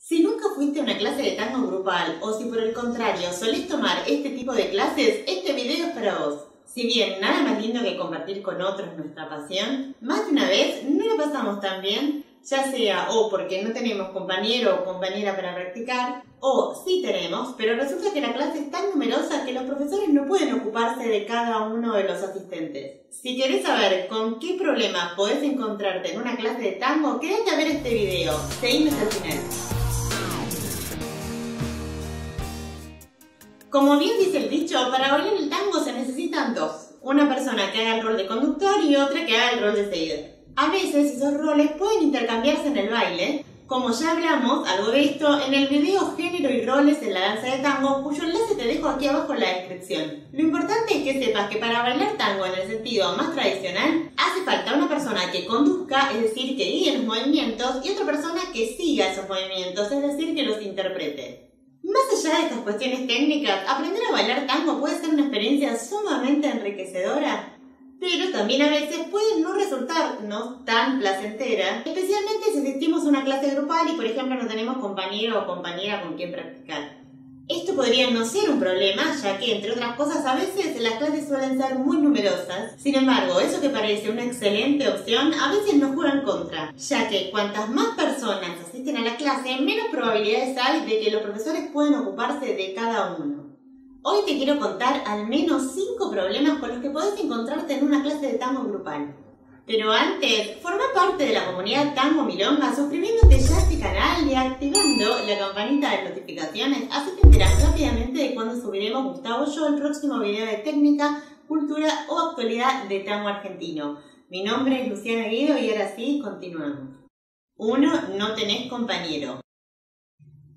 Si nunca fuiste a una clase de tango grupal o si por el contrario solés tomar este tipo de clases, este video es para vos. Si bien nada más lindo que compartir con otros nuestra pasión, más de una vez no la pasamos tan bien, ya sea o porque no tenemos compañero o compañera para practicar, o sí tenemos, pero resulta que la clase es tan numerosa que los profesores no pueden ocuparse de cada uno de los asistentes. Si querés saber con qué problemas podés encontrarte en una clase de tango, quédate a ver este video. Seguime hasta el final. Como bien dice el dicho, para bailar el tango se necesitan dos. Una persona que haga el rol de conductor y otra que haga el rol de seguidor. A veces esos roles pueden intercambiarse en el baile, como ya hablamos algo de esto en el video Género y roles en la danza de tango, cuyo enlace te dejo aquí abajo en la descripción. Lo importante es que sepas que para bailar tango en el sentido más tradicional, hace falta una persona que conduzca, es decir, que guíe los movimientos, y otra persona que siga esos movimientos, es decir, que los interprete. Más allá de estas cuestiones técnicas, aprender a bailar tango puede ser una experiencia sumamente enriquecedora, pero también a veces puede no resultarnos tan placentera, especialmente si asistimos a una clase grupal y por ejemplo no tenemos compañero o compañera con quien practicar. Esto podría no ser un problema, ya que entre otras cosas a veces las clases suelen ser muy numerosas. Sin embargo, eso que parece una excelente opción a veces nos juega en contra, ya que cuantas más personas asisten a la clase, menos probabilidades hay de que los profesores puedan ocuparse de cada uno. Hoy te quiero contar al menos 5 problemas con los que podés encontrarte en una clase de tango grupal. Pero antes, forma parte de la comunidad Tango Milonga suscribiéndote ya a este canal y activando la campanita de notificaciones, así te enterás rápidamente de cuando subiremos Gustavo y yo el próximo video de técnica, cultura o actualidad de tango argentino. Mi nombre es Luciana Guido y ahora sí, continuamos. 1. No tenés compañero.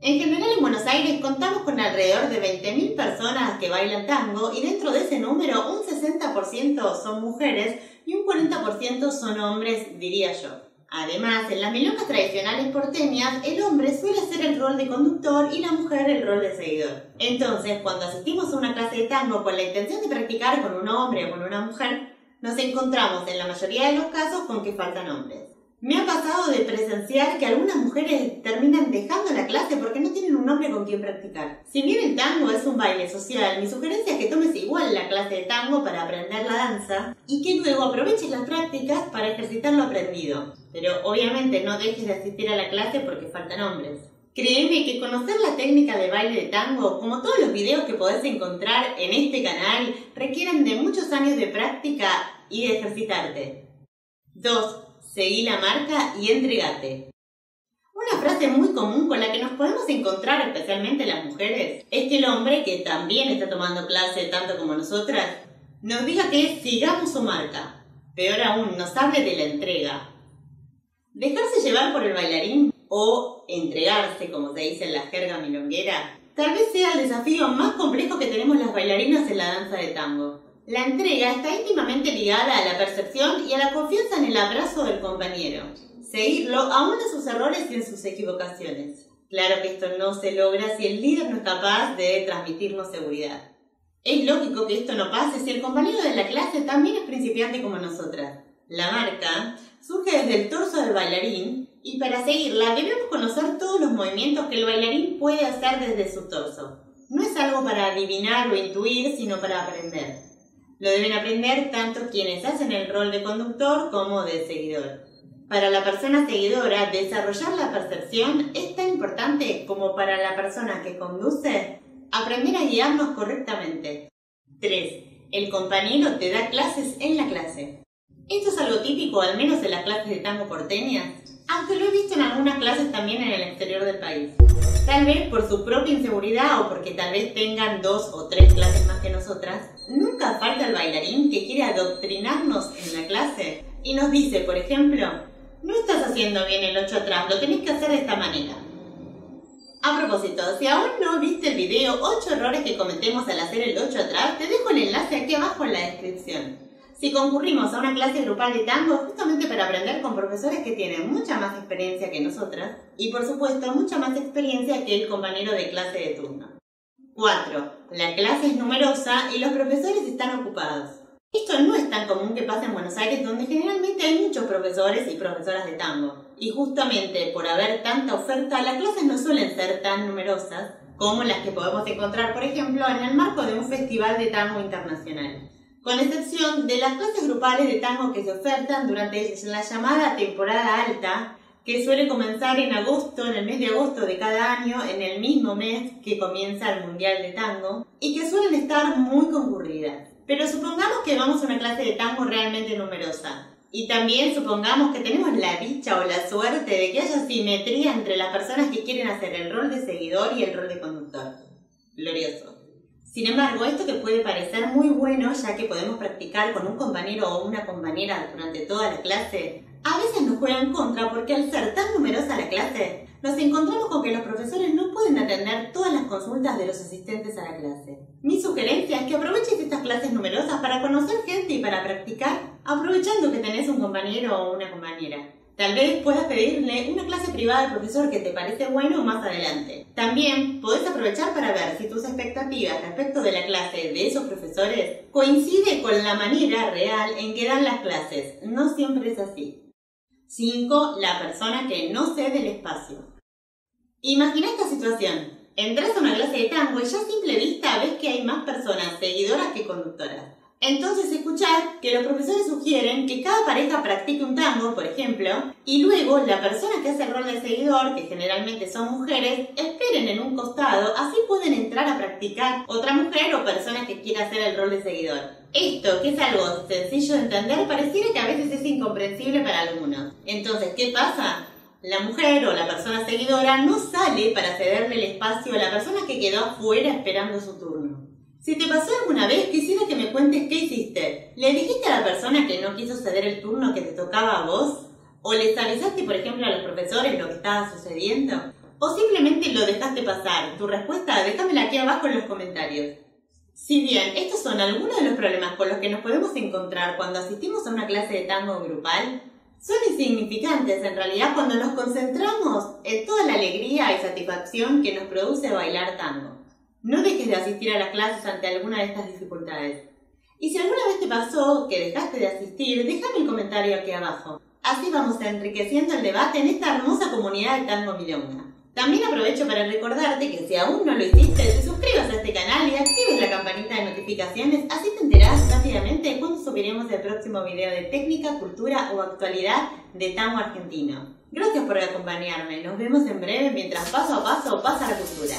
En general en Buenos Aires contamos con alrededor de 20.000 personas que bailan tango y dentro de ese número un 60% son mujeres y un 40% son hombres, diría yo. Además, en las milongas tradicionales porteñas, el hombre suele hacer el rol de conductor y la mujer el rol de seguidor. Entonces, cuando asistimos a una clase de tango con la intención de practicar con un hombre o con una mujer, nos encontramos en la mayoría de los casos con que faltan hombres. Me ha pasado de presenciar que algunas mujeres terminan dejando la clase porque no tienen un hombre con quien practicar. Si bien el tango es un baile social, mi sugerencia es que tomes igual la clase de tango para aprender la danza y que luego aproveches las prácticas para ejercitar lo aprendido. Pero obviamente no dejes de asistir a la clase porque faltan hombres. Créeme que conocer la técnica de baile de tango, como todos los videos que podés encontrar en este canal, requieren de muchos años de práctica y de ejercitarte. 2. Seguí la marca y entregate. Una frase muy común con la que nos podemos encontrar, especialmente las mujeres, es que el hombre, que también está tomando clase tanto como nosotras, nos diga que sigamos su marca. Peor aún, nos hable de la entrega. Dejarse llevar por el bailarín, o entregarse, como se dice en la jerga milonguera, tal vez sea el desafío más complejo que tenemos las bailarinas en la danza de tango. La entrega está íntimamente ligada a la percepción y a la confianza en el abrazo del compañero. Seguirlo aún en sus errores y en sus equivocaciones. Claro que esto no se logra si el líder no es capaz de transmitirnos seguridad. Es lógico que esto no pase si el compañero de la clase también es principiante como nosotras. La marca surge desde el torso del bailarín y para seguirla debemos conocer todos los movimientos que el bailarín puede hacer desde su torso. No es algo para adivinar o intuir, sino para aprender. Lo deben aprender tanto quienes hacen el rol de conductor como de seguidor. Para la persona seguidora, desarrollar la percepción es tan importante como para la persona que conduce aprender a guiarnos correctamente. 3. El compañero te da clases en la clase. Esto es algo típico, al menos en las clases de tango porteñas, aunque lo he visto en algunas clases también en el exterior del país. Tal vez por su propia inseguridad o porque tal vez tengan 2 o 3 clases más que nosotras, nunca falta el bailarín que quiere adoctrinarnos en la clase y nos dice, por ejemplo, no estás haciendo bien el 8 atrás, lo tenés que hacer de esta manera. A propósito, si aún no viste el video 8 errores que cometemos al hacer el 8 atrás, te dejo el enlace aquí abajo en la descripción. Si concurrimos a una clase grupal de tango es justamente para aprender con profesores que tienen mucha más experiencia que nosotras y por supuesto mucha más experiencia que el compañero de clase de turno. 4. La clase es numerosa y los profesores están ocupados. Esto no es tan común que pase en Buenos Aires, donde generalmente hay muchos profesores y profesoras de tango. Y justamente por haber tanta oferta, las clases no suelen ser tan numerosas como las que podemos encontrar, por ejemplo, en el marco de un festival de tango internacional. Con excepción de las clases grupales de tango que se ofertan durante la llamada temporada alta, que suele comenzar en agosto, en el mes de agosto de cada año, en el mismo mes que comienza el Mundial de Tango, y que suelen estar muy concurridas. Pero supongamos que vamos a una clase de tango realmente numerosa. Y también supongamos que tenemos la dicha o la suerte de que haya simetría entre las personas que quieren hacer el rol de seguidor y el rol de conductor. Glorioso. Sin embargo, esto que puede parecer muy bueno, ya que podemos practicar con un compañero o una compañera durante toda la clase, a veces nos juega en contra porque al ser tan numerosa la clase, nos encontramos con que los profesores no pueden atender todas las consultas de los asistentes a la clase. Mi sugerencia es que aproveches estas clases numerosas para conocer gente y para practicar, aprovechando que tenés un compañero o una compañera. Tal vez puedas pedirle una clase privada al profesor que te parece bueno más adelante. También podés aprovechar para ver si tus expectativas respecto de la clase de esos profesores coincide con la manera real en que dan las clases. No siempre es así. 5. La persona que no cede el espacio. Imagina esta situación. Entras a una clase de tango y ya a simple vista ves que hay más personas seguidoras que conductoras. Entonces escuchar que los profesores sugieren que cada pareja practique un tango, por ejemplo, y luego la persona que hace el rol de seguidor, que generalmente son mujeres, esperen en un costado, así pueden entrar a practicar otra mujer o persona que quiera hacer el rol de seguidor. Esto, que es algo sencillo de entender, pareciera que a veces es incomprensible para algunos. Entonces, ¿qué pasa? La mujer o la persona seguidora no sale para cederle el espacio a la persona que quedó afuera esperando su turno. Si te pasó alguna vez, quisiera que me cuentes qué hiciste. ¿Le dijiste a la persona que no quiso ceder el turno que te tocaba a vos? ¿O les avisaste, por ejemplo, a los profesores lo que estaba sucediendo? ¿O simplemente lo dejaste pasar? Tu respuesta, déjamela aquí abajo en los comentarios. Si bien estos son algunos de los problemas con los que nos podemos encontrar cuando asistimos a una clase de tango grupal, son insignificantes en realidad cuando nos concentramos en toda la alegría y satisfacción que nos produce bailar tango. No dejes de asistir a las clases ante alguna de estas dificultades. Y si alguna vez te pasó que dejaste de asistir, déjame el comentario aquí abajo. Así vamos enriqueciendo el debate en esta hermosa comunidad de Tango Milonga. También aprovecho para recordarte que si aún no lo hiciste, te suscribas a este canal y actives la campanita de notificaciones, así te enterás rápidamente cuando subiremos el próximo video de técnica, cultura o actualidad de tango argentino. Gracias por acompañarme, nos vemos en breve mientras paso a paso pasa la cultura.